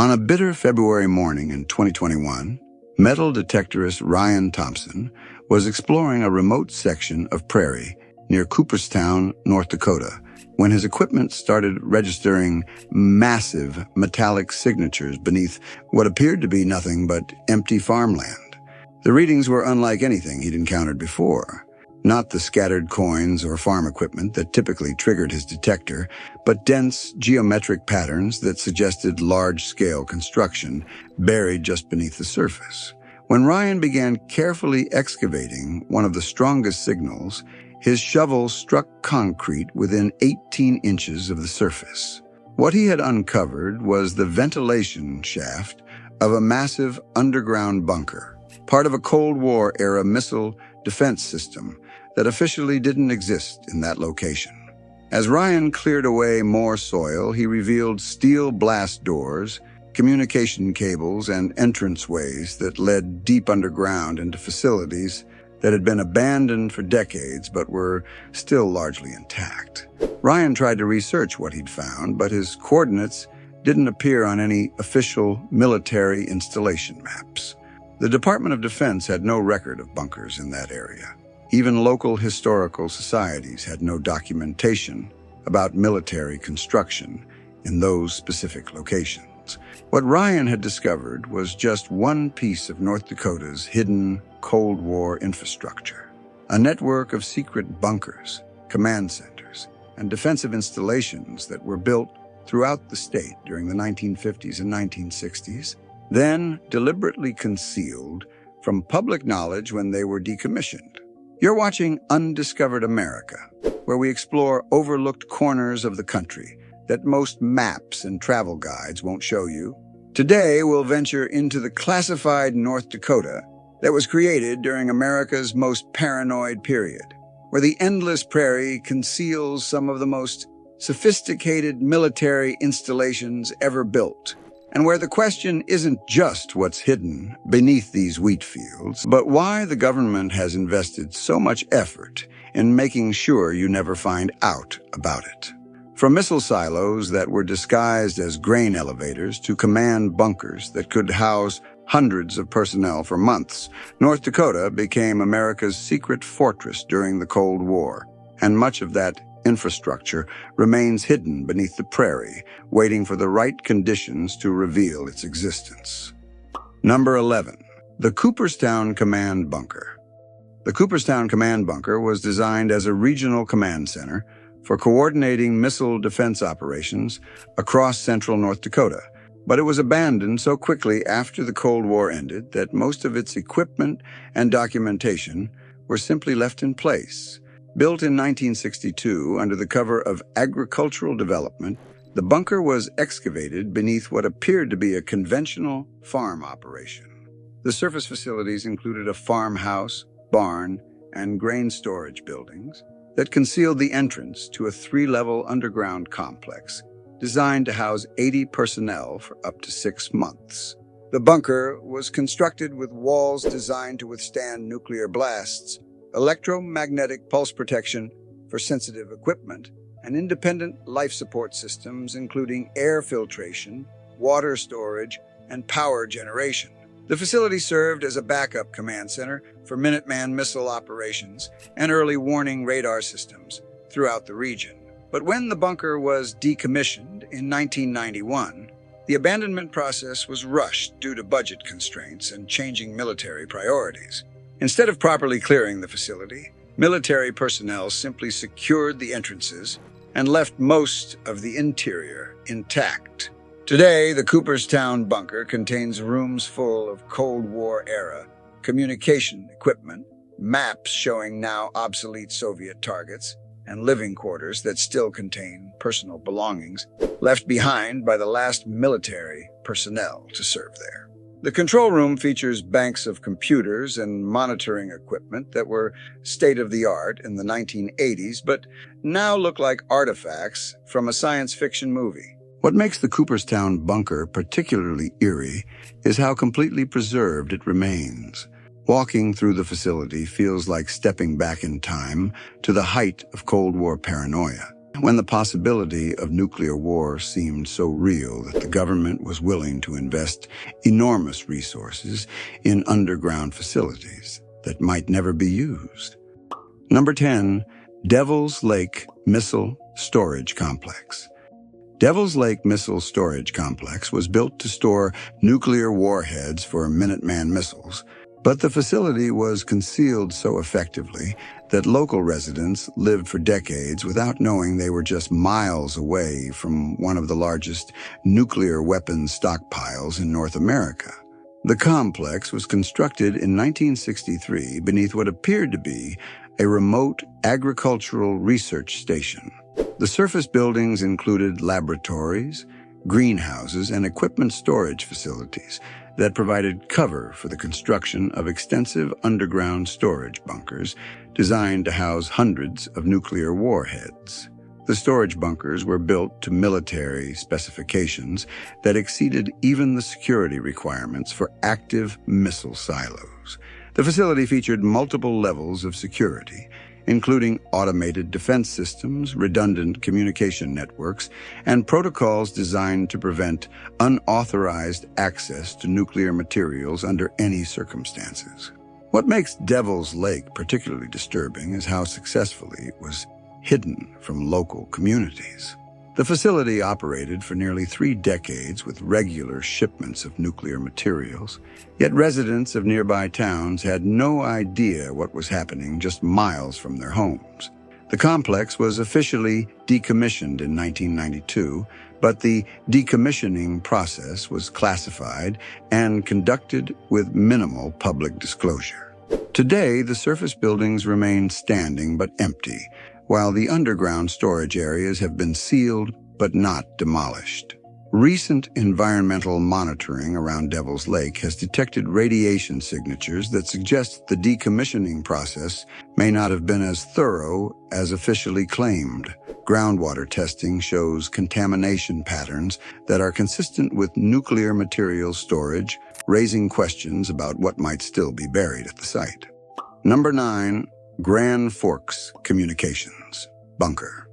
On a bitter February morning in 2021, metal detectorist Ryan Thompson was exploring a remote section of prairie near Cooperstown, North Dakota, when his equipment started registering massive metallic signatures beneath what appeared to be nothing but empty farmland. The readings were unlike anything he'd encountered before. Not the scattered coins or farm equipment that typically triggered his detector, but dense geometric patterns that suggested large-scale construction buried just beneath the surface. When Ryan began carefully excavating one of the strongest signals, his shovel struck concrete within 18 inches of the surface. What he had uncovered was the ventilation shaft of a massive underground bunker, part of a Cold War-era missile defense system that officially didn't exist in that location. As Ryan cleared away more soil, he revealed steel blast doors, communication cables, and entranceways that led deep underground into facilities that had been abandoned for decades but were still largely intact. Ryan tried to research what he'd found, but his coordinates didn't appear on any official military installation maps. The Department of Defense had no record of bunkers in that area. Even local historical societies had no documentation about military construction in those specific locations. What Ryan had discovered was just one piece of North Dakota's hidden Cold War infrastructure, a network of secret bunkers, command centers, and defensive installations that were built throughout the state during the 1950s and 1960s, then deliberately concealed from public knowledge when they were decommissioned. You're watching Undiscovered America, where we explore overlooked corners of the country that most maps and travel guides won't show you. Today, we'll venture into the classified North Dakota that was created during America's most paranoid period, where the endless prairie conceals some of the most sophisticated military installations ever built, and where the question isn't just what's hidden beneath these wheat fields, but why the government has invested so much effort in making sure you never find out about it. From missile silos that were disguised as grain elevators to command bunkers that could house hundreds of personnel for months, North Dakota became America's secret fortress during the Cold War, and much of that infrastructure remains hidden beneath the prairie, waiting for the right conditions to reveal its existence. Number 11. The Cooperstown Command Bunker. The Cooperstown Command Bunker was designed as a regional command center for coordinating missile defense operations across central North Dakota, but it was abandoned so quickly after the Cold War ended that most of its equipment and documentation were simply left in place. Built in 1962 under the cover of agricultural development, the bunker was excavated beneath what appeared to be a conventional farm operation. The surface facilities included a farmhouse, barn, and grain storage buildings that concealed the entrance to a 3-level underground complex designed to house 80 personnel for up to 6 months. The bunker was constructed with walls designed to withstand nuclear blasts, electromagnetic pulse protection for sensitive equipment, and independent life support systems including air filtration, water storage, and power generation. The facility served as a backup command center for Minuteman missile operations and early warning radar systems throughout the region. But when the bunker was decommissioned in 1991, the abandonment process was rushed due to budget constraints and changing military priorities. Instead of properly clearing the facility, military personnel simply secured the entrances and left most of the interior intact. Today, the Cooperstown bunker contains rooms full of Cold War-era communication equipment, maps showing now obsolete Soviet targets, and living quarters that still contain personal belongings left behind by the last military personnel to serve there. The control room features banks of computers and monitoring equipment that were state-of-the-art in the 1980s, but now look like artifacts from a science fiction movie. What makes the Cooperstown bunker particularly eerie is how completely preserved it remains. Walking through the facility feels like stepping back in time to the height of Cold War paranoia. when the possibility of nuclear war seemed so real that the government was willing to invest enormous resources in underground facilities that might never be used. Number 10, Devil's Lake Missile Storage Complex. Devil's Lake Missile Storage Complex was built to store nuclear warheads for Minuteman missiles, but the facility was concealed so effectively that local residents lived for decades without knowing they were just miles away from one of the largest nuclear weapons stockpiles in North America. The complex was constructed in 1963 beneath what appeared to be a remote agricultural research station. The surface buildings included laboratories, greenhouses, and equipment storage facilities that provided cover for the construction of extensive underground storage bunkers designed to house hundreds of nuclear warheads. The storage bunkers were built to military specifications that exceeded even the security requirements for active missile silos. The facility featured multiple levels of security, including automated defense systems, redundant communication networks, and protocols designed to prevent unauthorized access to nuclear materials under any circumstances. What makes Devil's Lake particularly disturbing is how successfully it was hidden from local communities. The facility operated for nearly 3 decades with regular shipments of nuclear materials, yet residents of nearby towns had no idea what was happening just miles from their homes. The complex was officially decommissioned in 1992, but the decommissioning process was classified and conducted with minimal public disclosure. Today, the surface buildings remain standing but empty, while the underground storage areas have been sealed but not demolished. Recent environmental monitoring around Devil's Lake has detected radiation signatures that suggest the decommissioning process may not have been as thorough as officially claimed. Groundwater testing shows contamination patterns that are consistent with nuclear material storage, raising questions about what might still be buried at the site. Number 9. Grand Forks Communications Bunker.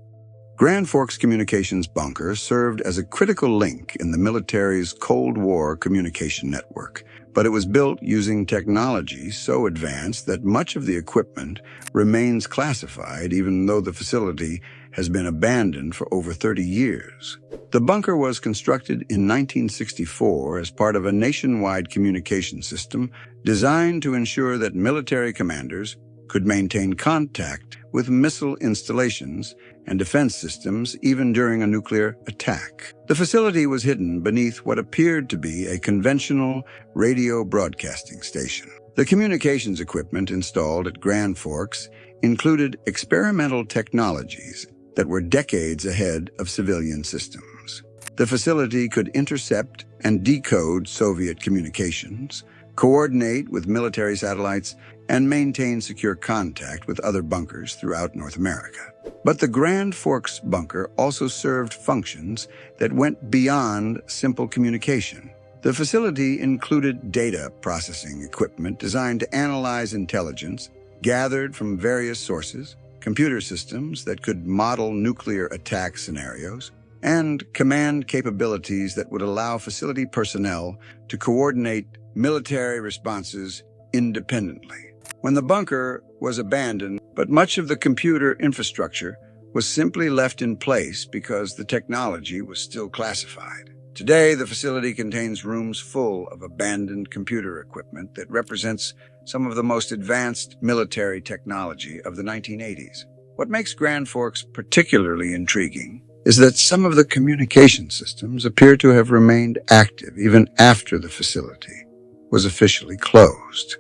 Grand Forks Communications Bunker served as a critical link in the military's Cold War communication network, but it was built using technology so advanced that much of the equipment remains classified even though the facility has been abandoned for over 30 years. The bunker was constructed in 1964 as part of a nationwide communication system designed to ensure that military commanders could maintain contact with missile installations and defense systems even during a nuclear attack. The facility was hidden beneath what appeared to be a conventional radio broadcasting station. The communications equipment installed at Grand Forks included experimental technologies that were decades ahead of civilian systems. The facility could intercept and decode Soviet communications, coordinate with military satellites, and maintain secure contact with other bunkers throughout North America. But the Grand Forks bunker also served functions that went beyond simple communication. The facility included data processing equipment designed to analyze intelligence gathered from various sources, computer systems that could model nuclear attack scenarios, and command capabilities that would allow facility personnel to coordinate military responses independently. When the bunker was abandoned, but much of the computer infrastructure was simply left in place because the technology was still classified. Today, the facility contains rooms full of abandoned computer equipment that represents some of the most advanced military technology of the 1980s. What makes Grand Forks particularly intriguing is that some of the communication systems appear to have remained active even after the facility was officially closed.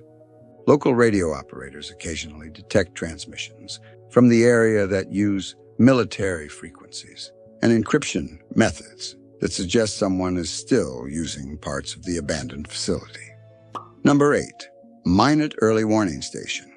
Local radio operators occasionally detect transmissions from the area that use military frequencies and encryption methods that suggest someone is still using parts of the abandoned facility. Number 8. Minot Early Warning Station.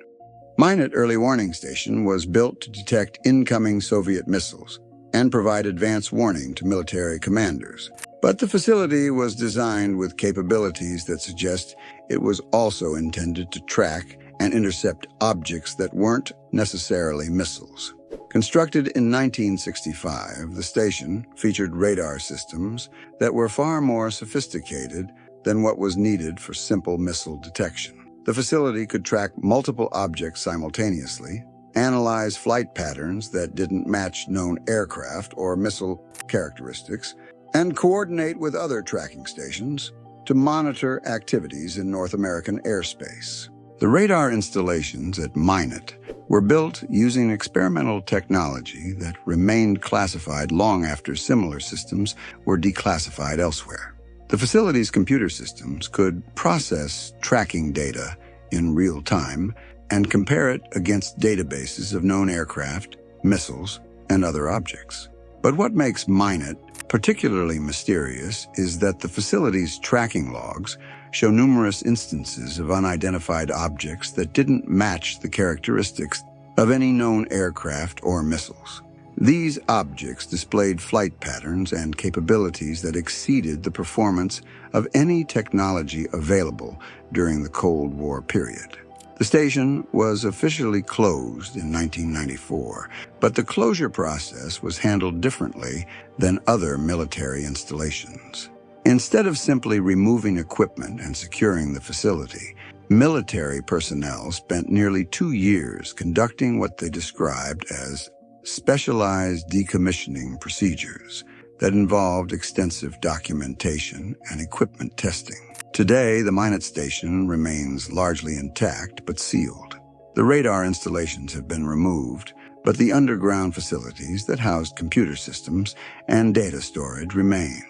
Minot Early Warning Station was built to detect incoming Soviet missiles and provide advance warning to military commanders. But the facility was designed with capabilities that suggest it was also intended to track and intercept objects that weren't necessarily missiles. Constructed in 1965, the station featured radar systems that were far more sophisticated than what was needed for simple missile detection. The facility could track multiple objects simultaneously, analyze flight patterns that didn't match known aircraft or missile characteristics, and coordinate with other tracking stations to monitor activities in North American airspace. The radar installations at Minot were built using experimental technology that remained classified long after similar systems were declassified elsewhere. The facility's computer systems could process tracking data in real time and compare it against databases of known aircraft, missiles, and other objects. But what makes Minot particularly mysterious is that the facility's tracking logs show numerous instances of unidentified objects that didn't match the characteristics of any known aircraft or missiles. These objects displayed flight patterns and capabilities that exceeded the performance of any technology available during the Cold War period. The station was officially closed in 1994, but the closure process was handled differently than other military installations. Instead of simply removing equipment and securing the facility, military personnel spent nearly 2 years conducting what they described as specialized decommissioning procedures that involved extensive documentation and equipment testing. Today, the Minot station remains largely intact but sealed. The radar installations have been removed, but the underground facilities that housed computer systems and data storage remain.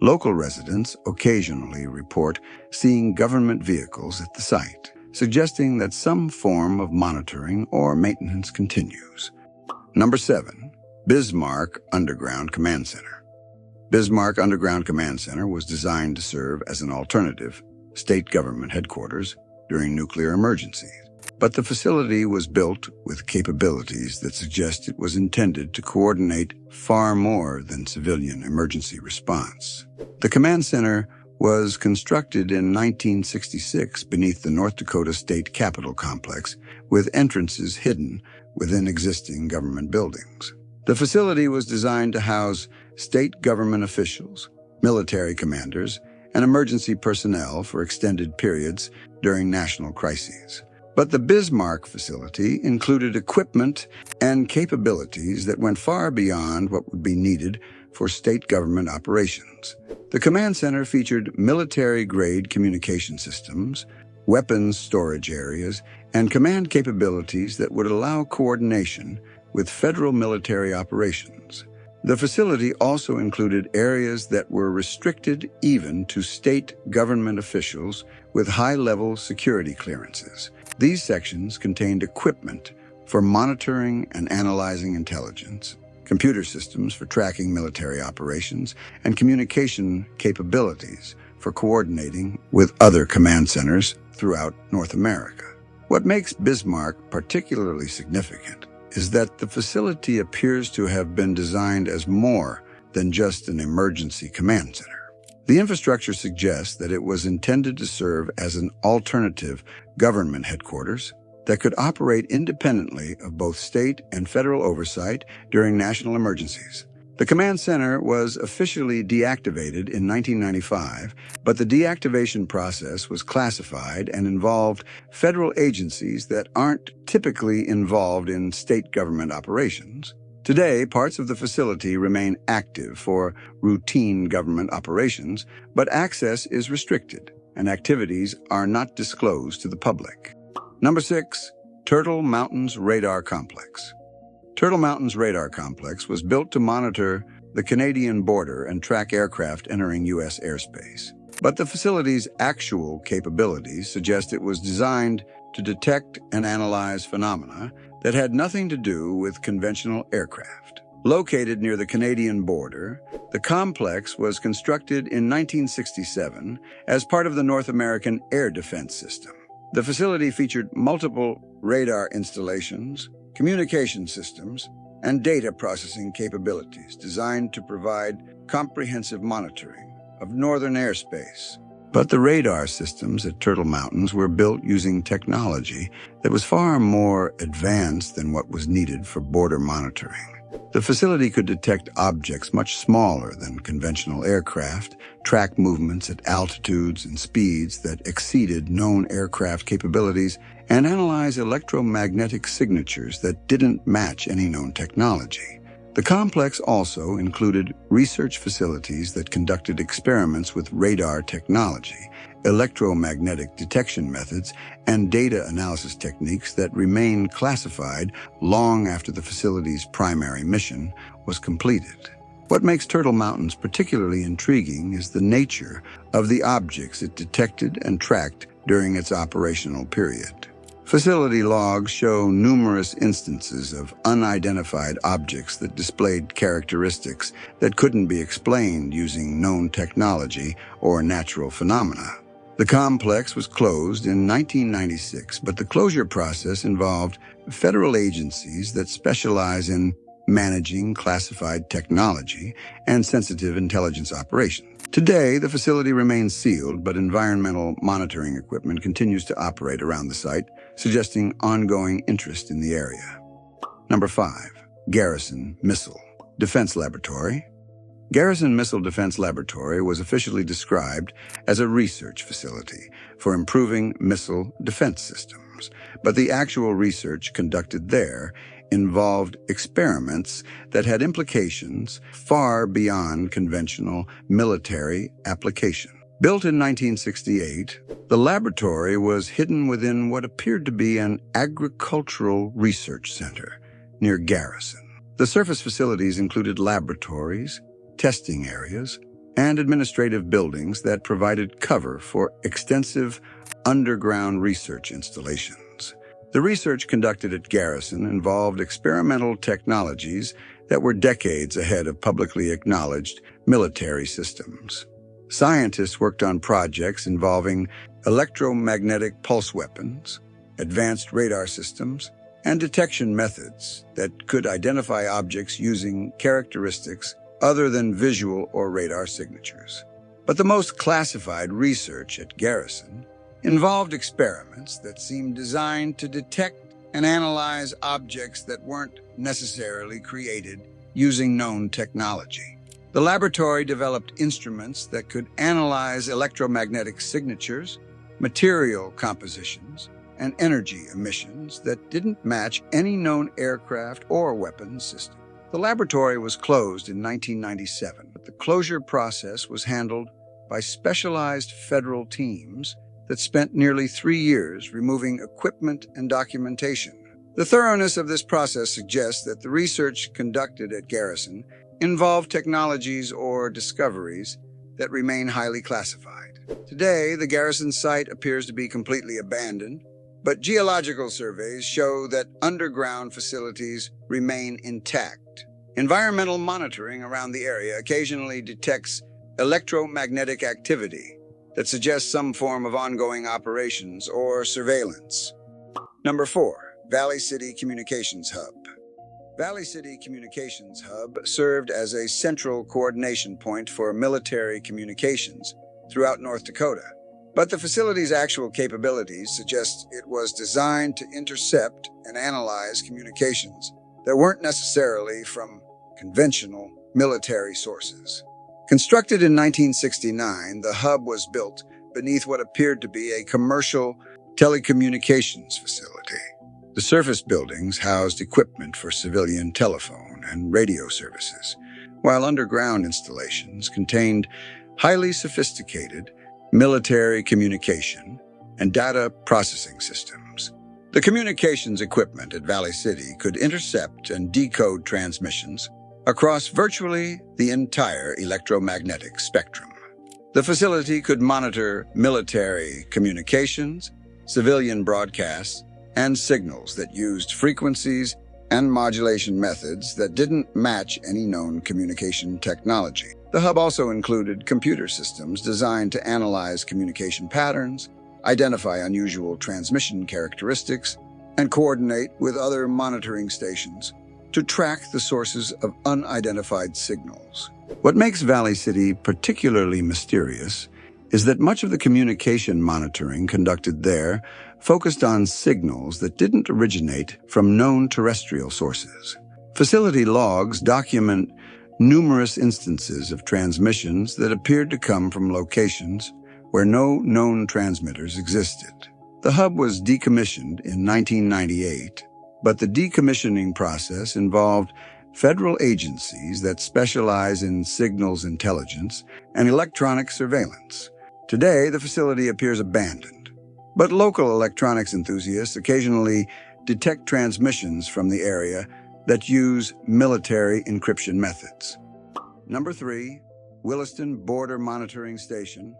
Local residents occasionally report seeing government vehicles at the site, suggesting that some form of monitoring or maintenance continues. Number 7. Bismarck Underground Command Center. Bismarck Underground Command Center was designed to serve as an alternative state government headquarters during nuclear emergencies. But the facility was built with capabilities that suggest it was intended to coordinate far more than civilian emergency response. The command center was constructed in 1966 beneath the North Dakota State Capitol complex, with entrances hidden within existing government buildings. The facility was designed to house state government officials, military commanders, and emergency personnel for extended periods during national crises. But the Bismarck facility included equipment and capabilities that went far beyond what would be needed for state government operations. The command center featured military-grade communication systems, weapons storage areas, and command capabilities that would allow coordination with federal military operations. The facility also included areas that were restricted even to state government officials with high-level security clearances. These sections contained equipment for monitoring and analyzing intelligence, computer systems for tracking military operations, and communication capabilities for coordinating with other command centers throughout North America. What makes Bismarck particularly significant is that the facility appears to have been designed as more than just an emergency command center. The infrastructure suggests that it was intended to serve as an alternative government headquarters that could operate independently of both state and federal oversight during national emergencies. The command center was officially deactivated in 1995, but the deactivation process was classified and involved federal agencies that aren't typically involved in state government operations. Today, parts of the facility remain active for routine government operations, but access is restricted and activities are not disclosed to the public. Number 6. Turtle Mountains Radar Complex. Turtle Mountains Radar Complex was built to monitor the Canadian border and track aircraft entering U.S. airspace. But the facility's actual capabilities suggest it was designed to detect and analyze phenomena that had nothing to do with conventional aircraft. Located near the Canadian border, the complex was constructed in 1967 as part of the North American Air Defense System. The facility featured multiple radar installations, communication systems, and data processing capabilities designed to provide comprehensive monitoring of northern airspace But the radar systems at Turtle Mountains were built using technology that was far more advanced than what was needed for border monitoring. The facility could detect objects much smaller than conventional aircraft, track movements at altitudes and speeds that exceeded known aircraft capabilities, and analyze electromagnetic signatures that didn't match any known technology. The complex also included research facilities that conducted experiments with radar technology, electromagnetic detection methods, and data analysis techniques that remained classified long after the facility's primary mission was completed. What makes Turtle Mountains particularly intriguing is the nature of the objects it detected and tracked during its operational period. Facility logs show numerous instances of unidentified objects that displayed characteristics that couldn't be explained using known technology or natural phenomena. The complex was closed in 1996, but the closure process involved federal agencies that specialize in managing classified technology and sensitive intelligence operations. Today, the facility remains sealed, but environmental monitoring equipment continues to operate around the site, suggesting ongoing interest in the area. Number 5. Garrison Missile Defense Laboratory. Garrison Missile Defense Laboratory was officially described as a research facility for improving missile defense systems, but the actual research conducted there involved experiments that had implications far beyond conventional military application. Built in 1968, the laboratory was hidden within what appeared to be an agricultural research center near Garrison. The surface facilities included laboratories, testing areas, and administrative buildings that provided cover for extensive underground research installations. The research conducted at Garrison involved experimental technologies that were decades ahead of publicly acknowledged military systems. Scientists worked on projects involving electromagnetic pulse weapons, advanced radar systems, and detection methods that could identify objects using characteristics other than visual or radar signatures. But the most classified research at Garrison involved experiments that seemed designed to detect and analyze objects that weren't necessarily created using known technology. The laboratory developed instruments that could analyze electromagnetic signatures, material compositions, and energy emissions that didn't match any known aircraft or weapons system. The laboratory was closed in 1997, but the closure process was handled by specialized federal teams that spent nearly 3 years removing equipment and documentation. The thoroughness of this process suggests that the research conducted at Garrison involved technologies or discoveries that remain highly classified. Today, the Garrison site appears to be completely abandoned, but geological surveys show that underground facilities remain intact. Environmental monitoring around the area occasionally detects electromagnetic activity that suggests some form of ongoing operations or surveillance. Number 4. Valley City Communications Hub. Valley City Communications Hub served as a central coordination point for military communications throughout North Dakota, but the facility's actual capabilities suggest it was designed to intercept and analyze communications that weren't necessarily from conventional military sources. Constructed in 1969, the hub was built beneath what appeared to be a commercial telecommunications facility. The surface buildings housed equipment for civilian telephone and radio services, while underground installations contained highly sophisticated military communication and data processing systems. The communications equipment at Valley City could intercept and decode transmissions across virtually the entire electromagnetic spectrum. The facility could monitor military communications, civilian broadcasts, and signals that used frequencies and modulation methods that didn't match any known communication technology. The hub also included computer systems designed to analyze communication patterns, identify unusual transmission characteristics, and coordinate with other monitoring stations to track the sources of unidentified signals. What makes Valley City particularly mysterious is that much of the communication monitoring conducted there focused on signals that didn't originate from known terrestrial sources. Facility logs document numerous instances of transmissions that appeared to come from locations where no known transmitters existed. The hub was decommissioned in 1998, but the decommissioning process involved federal agencies that specialize in signals intelligence and electronic surveillance. Today, the facility appears abandoned, but local electronics enthusiasts occasionally detect transmissions from the area that use military encryption methods. Number 3, Williston Border Monitoring Station.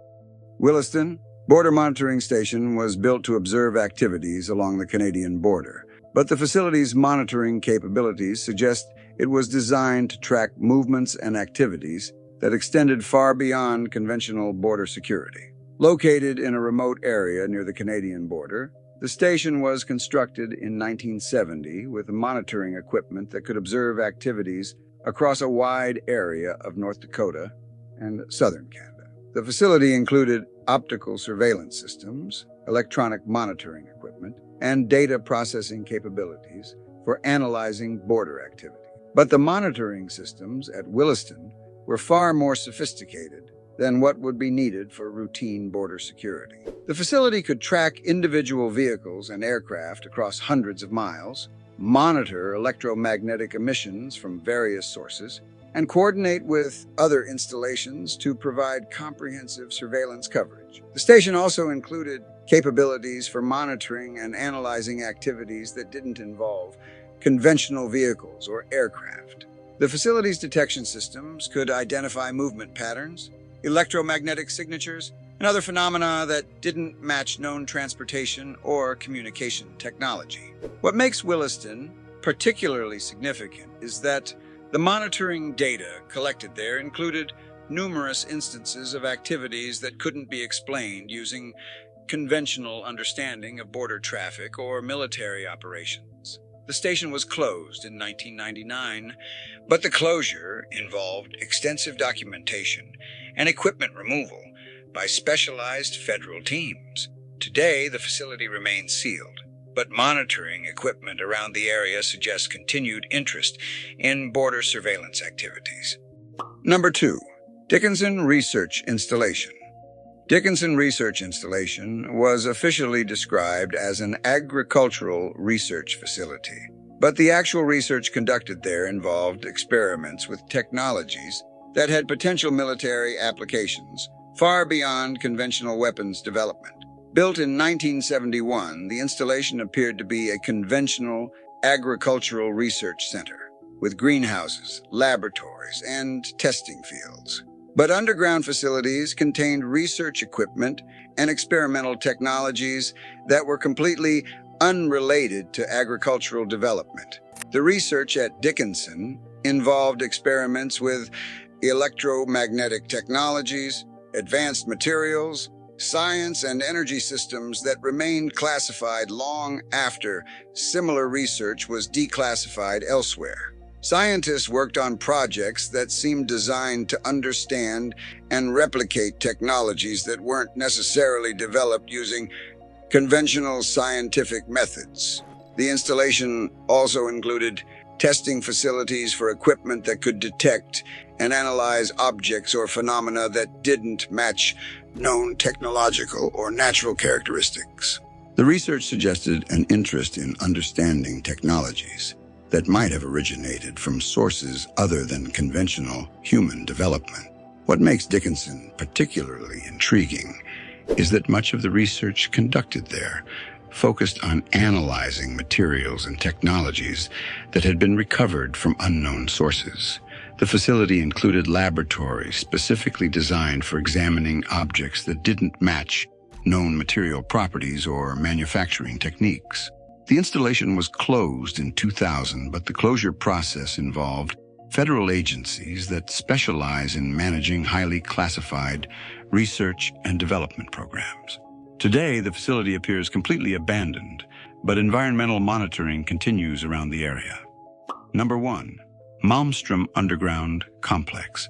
Williston Border Monitoring Station was built to observe activities along the Canadian border, but the facility's monitoring capabilities suggest it was designed to track movements and activities that extended far beyond conventional border security. Located in a remote area near the Canadian border, the station was constructed in 1970 with monitoring equipment that could observe activities across a wide area of North Dakota and southern Canada. The facility included optical surveillance systems, electronic monitoring equipment, and data processing capabilities for analyzing border activity. But the monitoring systems at Williston were far more sophisticated than what would be needed for routine border security. The facility could track individual vehicles and aircraft across hundreds of miles, monitor electromagnetic emissions from various sources, and coordinate with other installations to provide comprehensive surveillance coverage. The station also included capabilities for monitoring and analyzing activities that didn't involve conventional vehicles or aircraft. The facility's detection systems could identify movement patterns, electromagnetic signatures, and other phenomena that didn't match known transportation or communication technology. What makes Williston particularly significant is that the monitoring data collected there included numerous instances of activities that couldn't be explained using conventional understanding of border traffic or military operations. The station was closed in 1999, but the closure involved extensive documentation and equipment removal by specialized federal teams. Today, the facility remains sealed, but monitoring equipment around the area suggests continued interest in border surveillance activities. Number 2, Dickinson Research Installation. Dickinson Research Installation was officially described as an agricultural research facility, but the actual research conducted there involved experiments with technologies that had potential military applications far beyond conventional weapons development. Built in 1971, the installation appeared to be a conventional agricultural research center with greenhouses, laboratories, and testing fields. But underground facilities contained research equipment and experimental technologies that were completely unrelated to agricultural development. The research at Dickinson involved experiments with electromagnetic technologies, advanced materials, science, and energy systems that remained classified long after similar research was declassified elsewhere. Scientists worked on projects that seemed designed to understand and replicate technologies that weren't necessarily developed using conventional scientific methods. The installation also included testing facilities for equipment that could detect and analyze objects or phenomena that didn't match known technological or natural characteristics. The research suggested an interest in understanding technologies that might have originated from sources other than conventional human development. What makes Dickinson particularly intriguing is that much of the research conducted there focused on analyzing materials and technologies that had been recovered from unknown sources. The facility included laboratories specifically designed for examining objects that didn't match known material properties or manufacturing techniques. The installation was closed in 2000, but the closure process involved federal agencies that specialize in managing highly classified research and development programs. Today, the facility appears completely abandoned, but environmental monitoring continues around the area. Number 1, Malmstrom Underground Complex.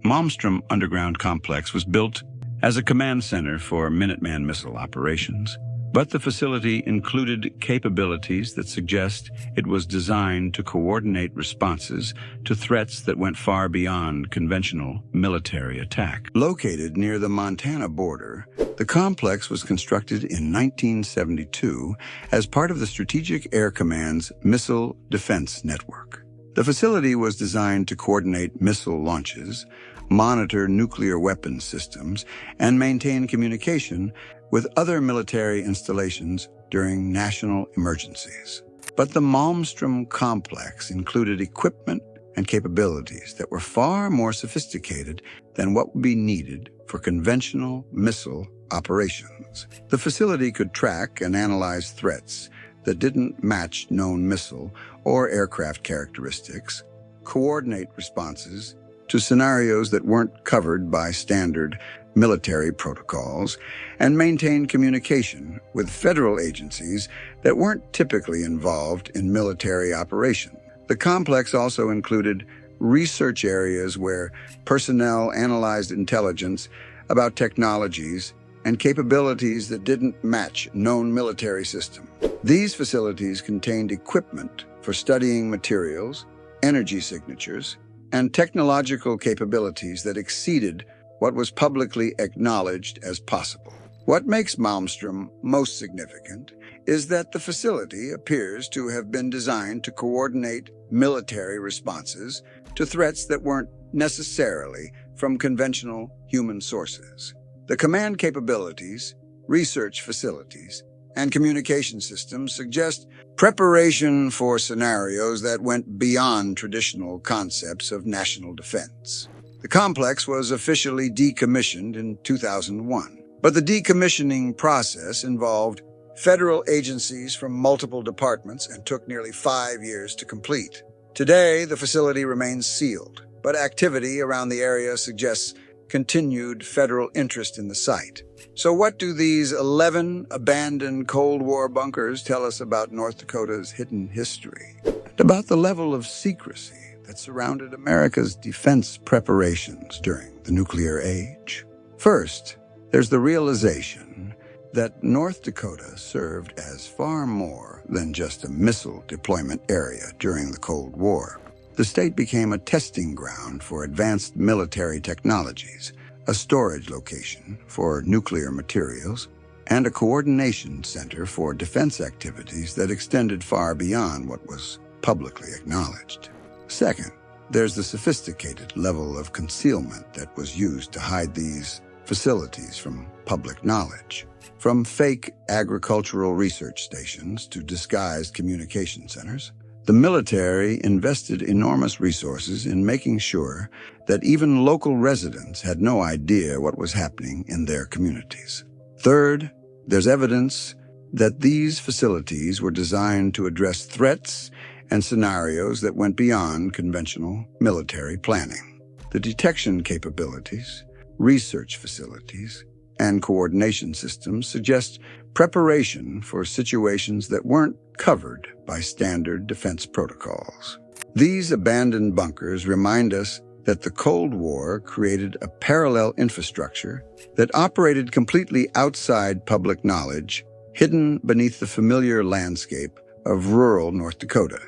Malmstrom Underground Complex was built as a command center for Minuteman missile operations, but the facility included capabilities that suggest it was designed to coordinate responses to threats that went far beyond conventional military attack. Located near the Montana border, the complex was constructed in 1972 as part of the Strategic Air Command's Missile Defense Network. The facility was designed to coordinate missile launches, monitor nuclear weapons systems, and maintain communication with other military installations during national emergencies. But the Malmstrom complex included equipment and capabilities that were far more sophisticated than what would be needed for conventional missile operations. The facility could track and analyze threats that didn't match known missile or aircraft characteristics, coordinate responses to scenarios that weren't covered by standard military protocols, and maintain communication with federal agencies that weren't typically involved in military operation. The complex also included research areas where personnel analyzed intelligence about technologies and capabilities that didn't match known military systems. These facilities contained equipment for studying materials, energy signatures, and technological capabilities that exceeded what was publicly acknowledged as possible. What makes Malmstrom most significant is that the facility appears to have been designed to coordinate military responses to threats that weren't necessarily from conventional human sources. The command capabilities, research facilities, and communication systems suggest preparation for scenarios that went beyond traditional concepts of national defense. The complex was officially decommissioned in 2001, but the decommissioning process involved federal agencies from multiple departments and took nearly 5 years to complete. Today, the facility remains sealed, but activity around the area suggests continued federal interest in the site. So what do these 11 abandoned Cold War bunkers tell us about North Dakota's hidden history? And about the level of secrecy that surrounded America's defense preparations during the nuclear age? First, there's the realization that North Dakota served as far more than just a missile deployment area during the Cold War. The state became a testing ground for advanced military technologies, a storage location for nuclear materials, and a coordination center for defense activities that extended far beyond what was publicly acknowledged. Second, there's the sophisticated level of concealment that was used to hide these facilities from public knowledge. From fake agricultural research stations to disguised communication centers, the military invested enormous resources in making sure that even local residents had no idea what was happening in their communities. Third, there's evidence that these facilities were designed to address threats and scenarios that went beyond conventional military planning. The detection capabilities, research facilities, and coordination systems suggest preparation for situations that weren't covered by standard defense protocols. These abandoned bunkers remind us that the Cold War created a parallel infrastructure that operated completely outside public knowledge, hidden beneath the familiar landscape of rural North Dakota.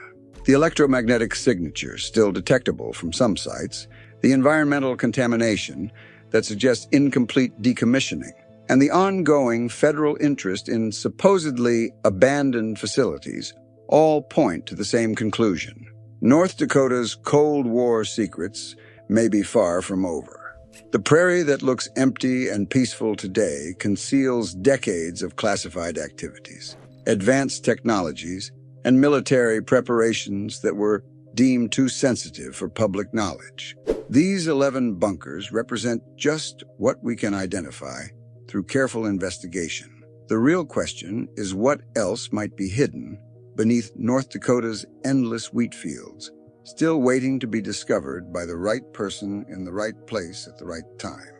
The electromagnetic signatures still detectable from some sites, the environmental contamination that suggests incomplete decommissioning, and the ongoing federal interest in supposedly abandoned facilities all point to the same conclusion. North Dakota's Cold War secrets may be far from over. The prairie that looks empty and peaceful today conceals decades of classified activities, advanced technologies, and military preparations that were deemed too sensitive for public knowledge. These 11 bunkers represent just what we can identify through careful investigation. The real question is what else might be hidden beneath North Dakota's endless wheat fields, still waiting to be discovered by the right person in the right place at the right time.